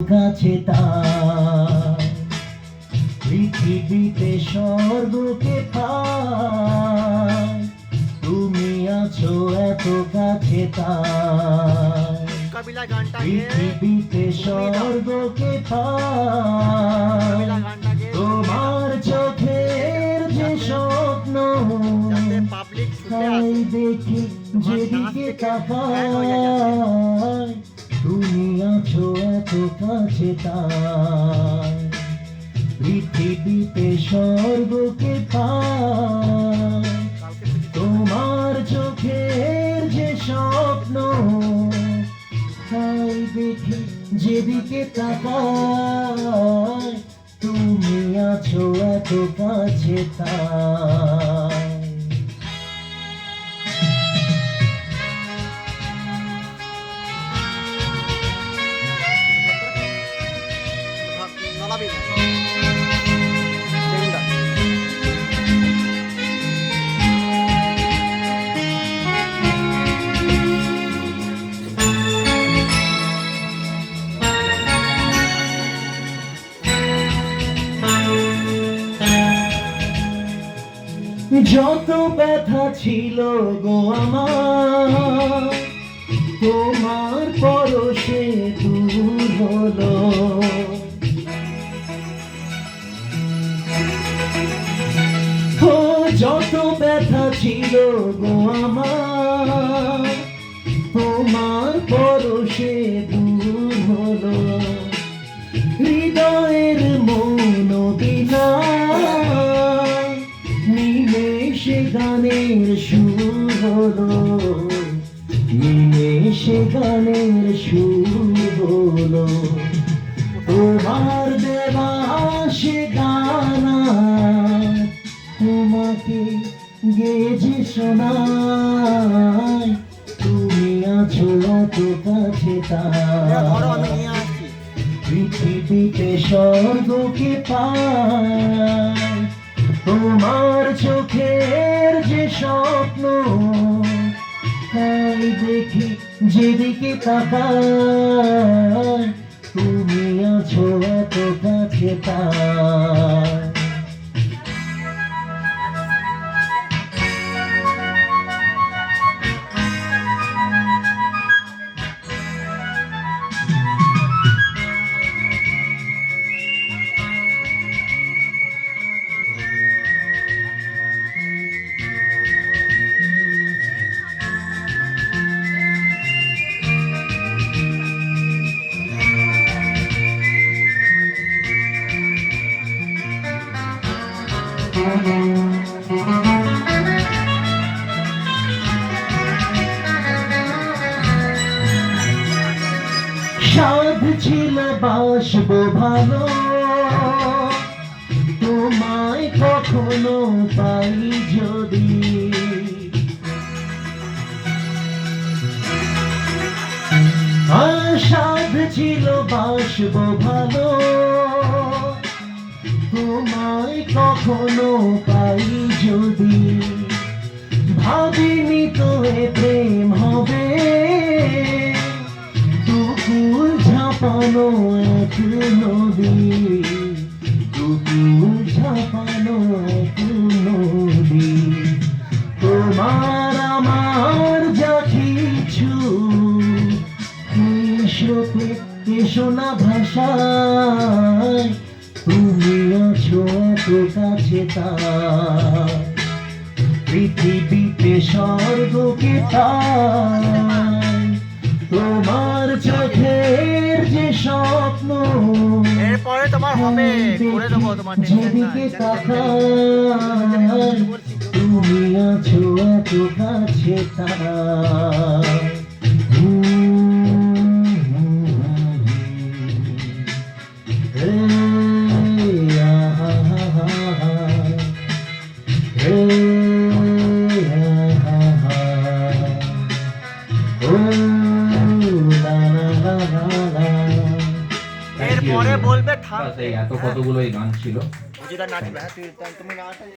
কাছে তার পৃথিবীতে স্বর্গকে পাই, তুমি আছো এত কাছে তার পৃথিবীতে স্বর্গকে পাই, তোমার চোখের যে স্বপ্ন তাই দেখি যেদিকে তাকাই, তুমি আছো এত কাছে তাই পৃথিবীতে স্বর্গকে পাই, তোমার চোখের যে স্বপ্ন তাই দেখি যেদিকে তাকাই, তুমি আছো এত কাছে তাই। যত ব্যথা ছিল গো আমার, তোমার পরশে দূর হলো। ও যত ব্যথা ছিল গো আমার, তোমার পরশে দূর হলো। হৃদয়ের মন বিনা নিমেষে গানের সুর হলো, নিমেষে গানের সুর হলো। তোমার দেওয়া সে গানা তোমাকে গেজে শোনাই, তুমি আছো এত কাছে তাই পৃথিবীতে স্বর্গকে পাই, তোমার চোখের যে স্বপ্ন তাই দেখি যেদিকে তাকাই, তুমি আছো এত কাছে তাই। সাধ ছিল বাসবো ভালো, তোমায় কখনো পাই যদি। সাধ ছিল বাসবো ভালো, তোমায় কখনো পাই যদি। ভাবিনি তো এ প্রেম হবে, দুকুল ঝাঁপানো এক নদী, দুকুল ঝাঁপানো এক নদী। তোমার আমার যা কিছু এসো না ভাষায়, তুমি আছো এত কাছে তাই পৃথিবীতে স্বর্গকে পাই, তোমার চোখের যে স্বপ্ন এরপরে তোমার হবে করে দেবো তোমার যেদিকে তাকাই, তুমি আছো এত কাছে তাই। এরপরে বলবে থাম। এত কতগুলোই গান ছিল। যেটা নাচবে, হ্যাঁ তুমি নাচ।